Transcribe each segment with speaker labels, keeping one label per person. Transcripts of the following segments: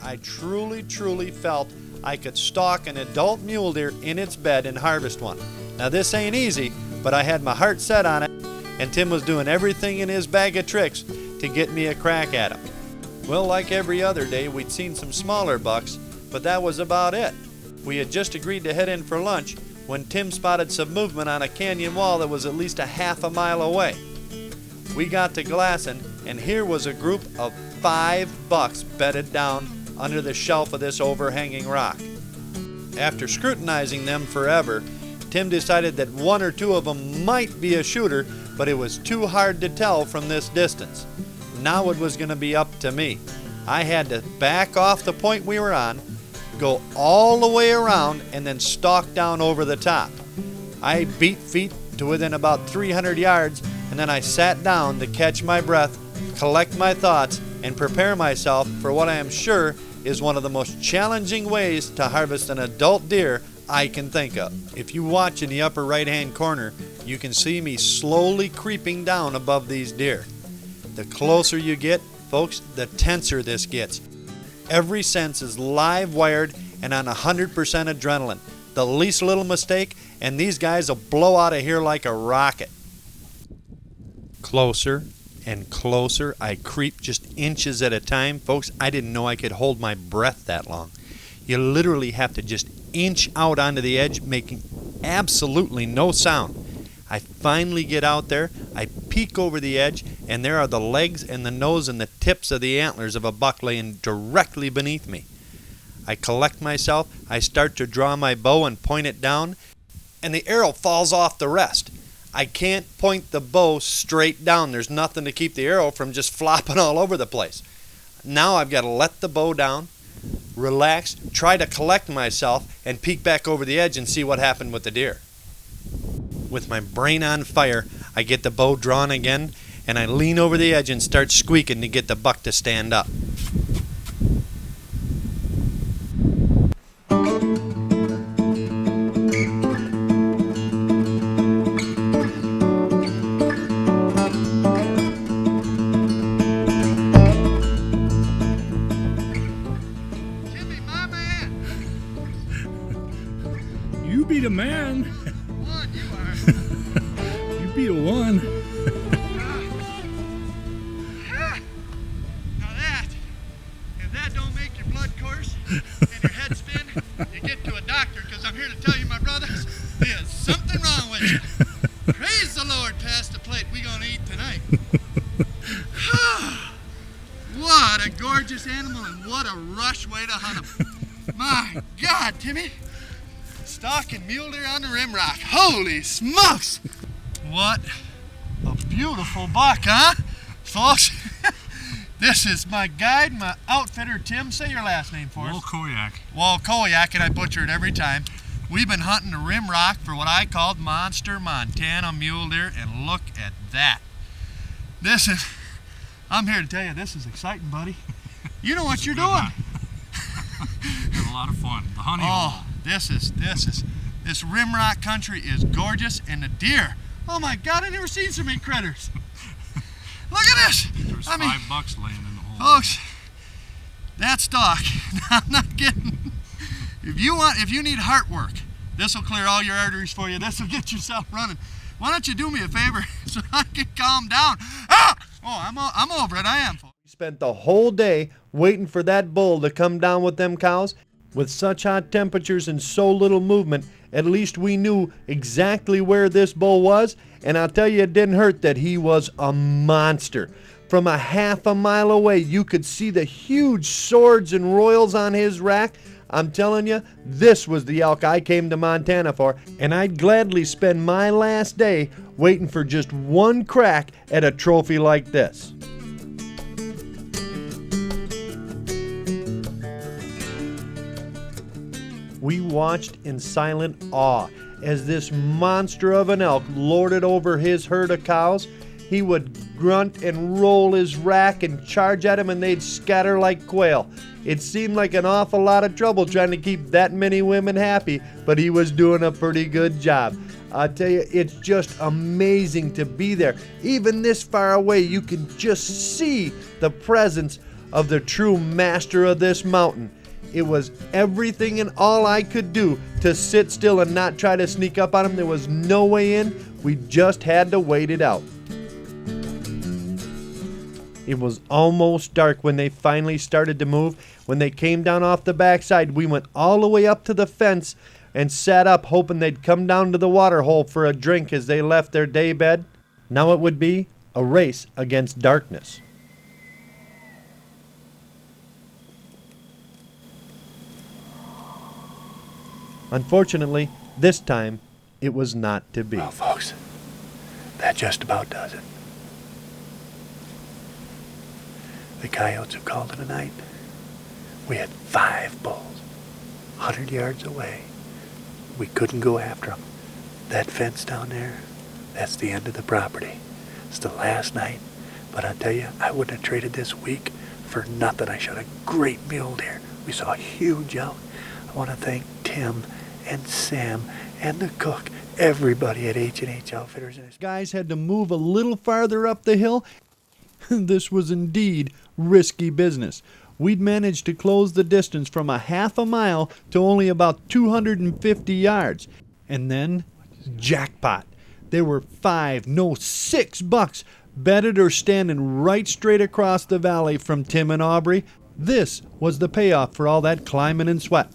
Speaker 1: I truly felt I could stalk an adult mule deer in its bed and harvest one. Now this ain't easy, but I had my heart set on it, and Tim was doing everything in his bag of tricks to get me a crack at him. Well, like every other day, we'd seen some smaller bucks, but that was about it. We had just agreed to head in for lunch when Tim spotted some movement on a canyon wall that was at least a half a mile away. We got to glassing, and here was a group of 5 bucks bedded down under the shelf of this overhanging rock. After scrutinizing them forever, Tim decided that 1 or 2 of them might be a shooter, but it was too hard to tell from this distance. Now it was going to be up to me. I had to back off the point we were on, go all the way around, and then stalk down over the top. I beat feet to within about 300 yards, and then I sat down to catch my breath, collect my thoughts, and prepare myself for what I am sure is one of the most challenging ways to harvest an adult deer I can think of. If you watch in the upper right-hand corner, you can see me slowly creeping down above these deer. The closer you get, folks, the tenser this gets. Every sense is live wired and on 100% adrenaline. The least little mistake, and these guys will blow out of here like a rocket. Closer and closer, I creep just inches at a time. Folks, I didn't know I could hold my breath that long. You literally have to just inch out onto the edge, making absolutely no sound. I finally get out there, I peek over the edge, and there are the legs and the nose and the tips of the antlers of a buck laying directly beneath me. I collect myself, I start to draw my bow and point it down, and the arrow falls off the rest. I can't point the bow straight down. There's nothing to keep the arrow from just flopping all over the place. Now I've got to let the bow down, relax, try to collect myself, and peek back over the edge and see what happened with the deer. With my brain on fire, I get the bow drawn again, and I lean over the edge and start squeaking to get the buck to stand up.
Speaker 2: You be the man.
Speaker 3: One, you are.
Speaker 2: You be the one.
Speaker 3: Now that, if that don't make your blood course and your head spin, you get to a doctor, because I'm here to tell you, my brothers, there's something wrong with you. Praise the Lord, pass the plate. We gonna eat tonight. What a gorgeous animal, and what a rush way to hunt him. My God, Timmy. Stalking mule deer on the rim rock. Holy smokes! What a beautiful buck, huh? Folks, this is my guide, my outfitter, Tim. Say your last name for us. Walkoyak, and I butcher it every time. We've been hunting the rim rock for what I called monster Montana mule deer, and look at that. I'm here to tell you, this is exciting, buddy. You know what you're doing.
Speaker 2: Had a lot of fun. The honey hole.
Speaker 3: This rim rock country is gorgeous, and the deer. Oh my God, I never seen so many critters. Look at this.
Speaker 2: There's 5 bucks laying in the hole.
Speaker 3: Folks, that stalk. I'm not kidding. If you need heart work, this will clear all your arteries for you. This will get yourself running. Why don't you do me a favor so I can calm down? Ah! Oh, I'm over it. I am.
Speaker 1: We spent the whole day waiting for that bull to come down with them cows. With such hot temperatures and so little movement, at least we knew exactly where this bull was, and I'll tell you, it didn't hurt that he was a monster. From a half a mile away, you could see the huge swords and royals on his rack. I'm telling you, this was the elk I came to Montana for, and I'd gladly spend my last day waiting for just one crack at a trophy like this. We watched in silent awe as this monster of an elk lorded over his herd of cows. He would grunt and roll his rack and charge at him, and they'd scatter like quail. It seemed like an awful lot of trouble trying to keep that many women happy, but he was doing a pretty good job. I tell you, it's just amazing to be there. Even this far away, you can just see the presence of the true master of this mountain. It was everything and all I could do to sit still and not try to sneak up on him. There was no way in. We just had to wait it out. It was almost dark when they finally started to move. When they came down off the backside, we went all the way up to the fence and sat up hoping they'd come down to the water hole for a drink as they left their day bed. Now it would be a race against darkness. Unfortunately, this time, it was not to be.
Speaker 3: Well, folks, that just about does it. The coyotes have called it a night. We had 5 bulls, 100 yards away. We couldn't go after them. That fence down there, that's the end of the property. It's the last night. But I tell you, I wouldn't have traded this week for nothing. I shot a great mule deer. We saw a huge elk. I want to thank Tim and Sam and the cook, everybody at H&H Outfitters.
Speaker 1: Guys had to move a little farther up the hill. This was indeed risky business. We'd managed to close the distance from a half a mile to only about 250 yards. And then, jackpot. There were 6 bucks bedded or standing right straight across the valley from Tim and Aubrey. This was the payoff for all that climbing and sweat.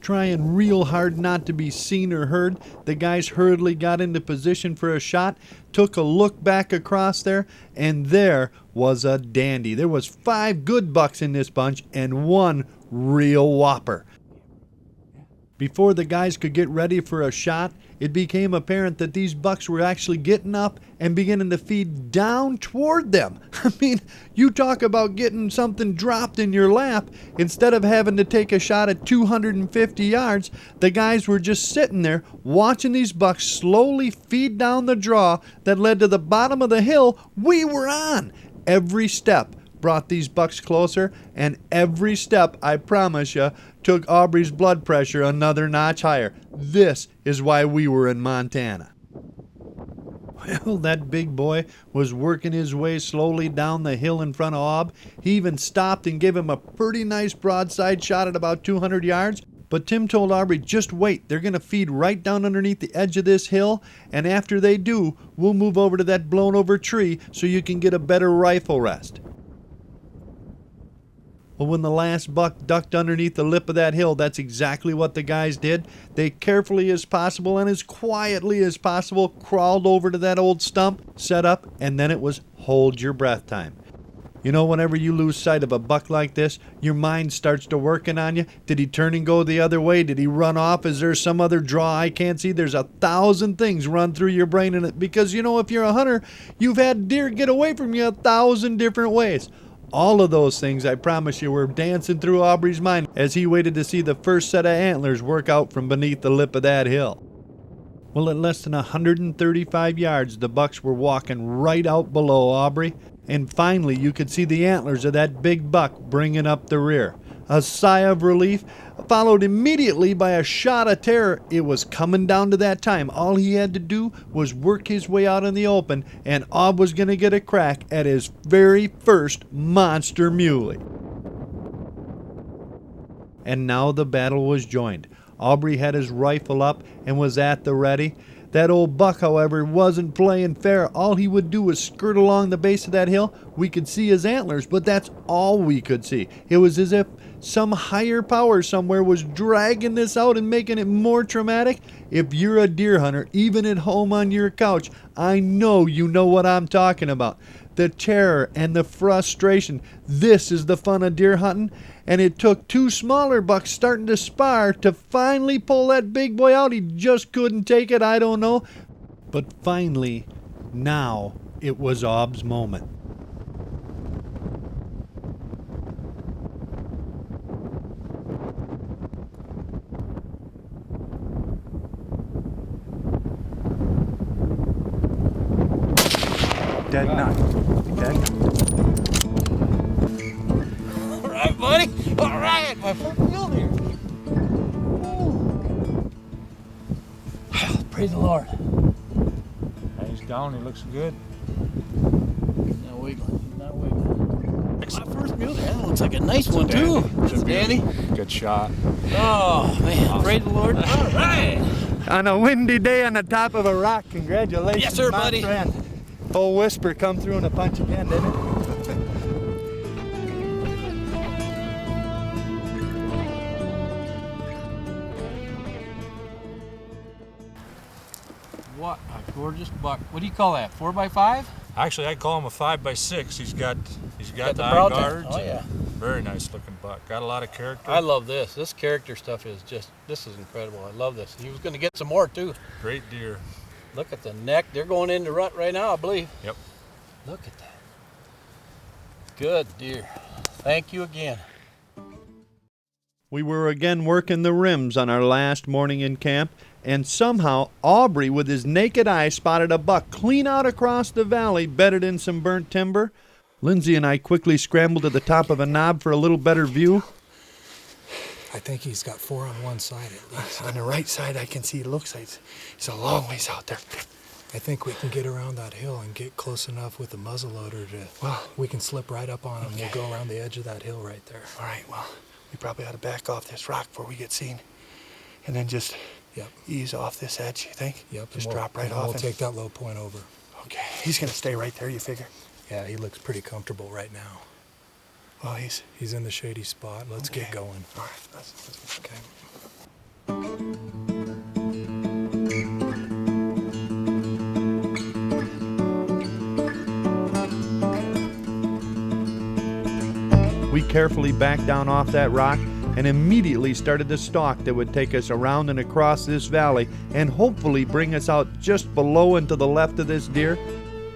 Speaker 1: Trying real hard not to be seen or heard, the guys hurriedly got into position for a shot, took a look back across there, and there was a dandy. There was 5 good bucks in this bunch and 1 real whopper. Before the guys could get ready for a shot, it became apparent that these bucks were actually getting up and beginning to feed down toward them. I mean, you talk about getting something dropped in your lap. Instead of having to take a shot at 250 yards, the guys were just sitting there watching these bucks slowly feed down the draw that led to the bottom of the hill we were on. Every step brought these bucks closer, and every step, I promise you, took Aubrey's blood pressure another notch higher. This is why we were in Montana. Well, that big boy was working his way slowly down the hill in front of Aub. He even stopped and gave him a pretty nice broadside shot at about 200 yards. But Tim told Aubrey, just wait, they're going to feed right down underneath the edge of this hill, and after they do, we'll move over to that blown over tree so you can get a better rifle rest. Well, when the last buck ducked underneath the lip of that hill, that's exactly what the guys did. They carefully as possible and as quietly as possible crawled over to that old stump, set up, and then it was hold your breath time. You know, whenever you lose sight of a buck like this, your mind starts to working on you. Did he turn and go the other way? Did he run off? Is there some other draw I can't see? There's 1,000 things run through your brain in it because, you know, if you're a hunter, you've had deer get away from you 1,000 different ways. All of those things, I promise you, were dancing through Aubrey's mind as he waited to see the first set of antlers work out from beneath the lip of that hill. Well, at less than 135 yards, the bucks were walking right out below Aubrey, and finally you could see the antlers of that big buck bringing up the rear. A sigh of relief, followed immediately by a shot of terror. It was coming down to that time. All he had to do was work his way out in the open, and Aub was going to get a crack at his very first monster muley. And now the battle was joined. Aubrey had his rifle up and was at the ready. That old buck, however, wasn't playing fair. All he would do was skirt along the base of that hill. We could see his antlers, but that's all we could see. It was as if some higher power somewhere was dragging this out and making it more traumatic. If you're a deer hunter, even at home on your couch, I know you know what I'm talking about. The terror and the frustration. This is the fun of deer hunting. And it took 2 smaller bucks starting to spar to finally pull that big boy out. He just couldn't take it, I don't know. But finally, now it was Aub's moment.
Speaker 3: Dead nut. Dead nut.
Speaker 4: All right, buddy. All right, my first mule deer. Praise the Lord.
Speaker 2: He's down. He looks good.
Speaker 4: He's not wiggling. He's not wiggling. My first mule deer. That looks like a nice one too.
Speaker 2: It's a
Speaker 4: Danny.
Speaker 2: Good shot.
Speaker 4: Oh man, praise the Lord. All right.
Speaker 1: On a windy day on the top of a rock, congratulations,
Speaker 4: Yes, sir,
Speaker 1: my
Speaker 4: buddy.
Speaker 1: friend. Old Whisper come through in a punch again, didn't it?
Speaker 4: What a gorgeous buck. What do you call that? 4x5?
Speaker 2: Actually, I call him a 5x6. He's got the eye
Speaker 4: brow tine.
Speaker 2: guards.
Speaker 4: Oh yeah.
Speaker 2: Very nice looking buck. Got a lot of character.
Speaker 4: I love this. This character stuff is just, this is incredible. I love this. He was going to get some more too.
Speaker 2: Great deer.
Speaker 4: Look at the neck. They're going into rut right now, I believe.
Speaker 2: Yep.
Speaker 4: Look at that. Good deer. Thank you again.
Speaker 1: We were again working the rims on our last morning in camp, and somehow Aubrey, with his naked eye, spotted a buck clean out across the valley, bedded in some burnt timber. Lindsay and I quickly scrambled to the top of a knob for a little better view.
Speaker 5: I think he's got 4 on one side at least.
Speaker 3: On the right side, I can see it looks like it's a long ways out there.
Speaker 5: I think we can get around that hill and get close enough with the muzzleloader to.
Speaker 3: Well,
Speaker 5: we can slip right up on him. We'll go around the edge of that hill right there.
Speaker 3: all right, well, we probably ought to back off this rock before we get seen. And then just ease off this edge, you think?
Speaker 5: Yep.
Speaker 3: Just
Speaker 5: and
Speaker 3: drop right off.
Speaker 5: We'll take that low point over.
Speaker 3: Okay. He's going to stay right there, you figure?
Speaker 5: Yeah, he looks pretty comfortable right now.
Speaker 3: Well,
Speaker 5: He's in the shady spot. Let's get going.
Speaker 3: All right, let's
Speaker 5: Okay.
Speaker 1: We carefully backed down off that rock and immediately started the stalk that would take us around and across this valley and hopefully bring us out just below and to the left of this deer.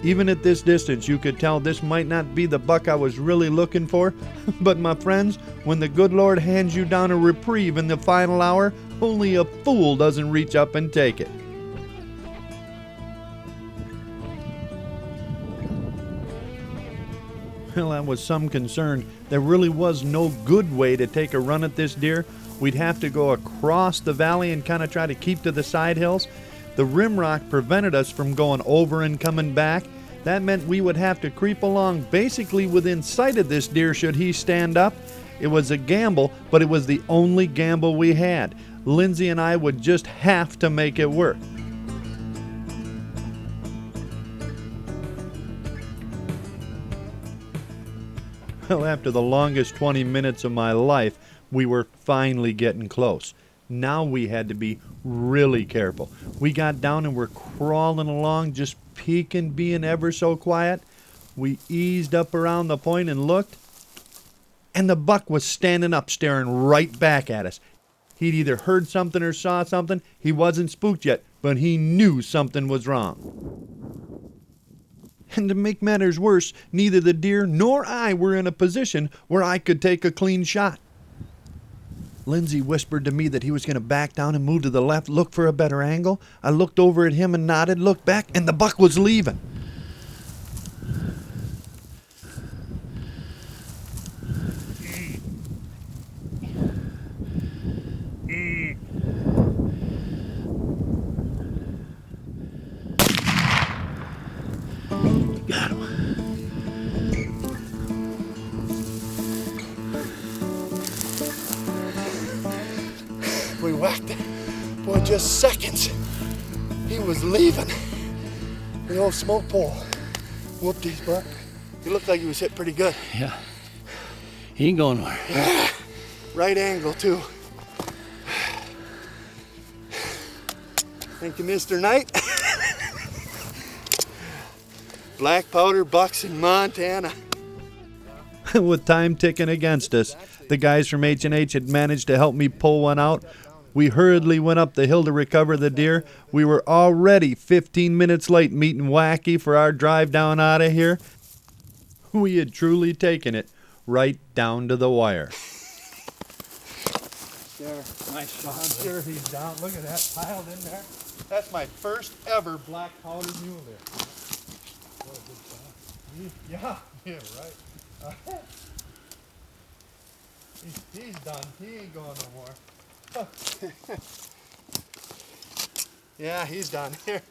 Speaker 1: Even at this distance, you could tell this might not be the buck I was really looking for. But my friends, when the good Lord hands you down a reprieve in the final hour, only a fool doesn't reach up and take it. Well, that was some concern. There really was no good way to take a run at this deer. We'd have to go across the valley and kind of try to keep to the side hills. The rim rock prevented us from going over and coming back. That meant we would have to creep along basically within sight of this deer should he stand up. It was a gamble, but it was the only gamble we had. Lindsay and I would just have to make it work. Well, after the longest 20 minutes of my life, we were finally getting close. Now we had to be really careful. We got down and were crawling along, just peeking, being ever so quiet. We eased up around the point and looked, and the buck was standing up, staring right back at us. He'd either heard something or saw something. He wasn't spooked yet, but he knew something was wrong. And to make matters worse, neither the deer nor I were in a position where I could take a clean shot. Lindsay whispered to me that he was going to back down and move to the left, look for a better angle. I looked over at him and nodded, looked back, and the buck was leaving. Got him.
Speaker 3: We whacked it. Boy, just seconds. He was leaving. The old smoke pole whooped his butt. He looked like he was hit pretty good.
Speaker 4: Yeah. He ain't going nowhere.
Speaker 3: Right angle, too. Thank you, Mr. Knight. Black powder bucks in Montana.
Speaker 1: With time ticking against us, the guys from H&H had managed to help me pull one out. We hurriedly went up the hill to recover the deer. We were already 15 minutes late meeting Wacky for our drive down out of here. We had truly taken it right down to the wire.
Speaker 3: There.
Speaker 4: Nice shot.
Speaker 3: I'm sure he's down. Look at that piled in there. That's my first ever black powder mule deer. What a good shot. Yeah, right. He's done. He ain't going no more. Yeah, he's done. Here,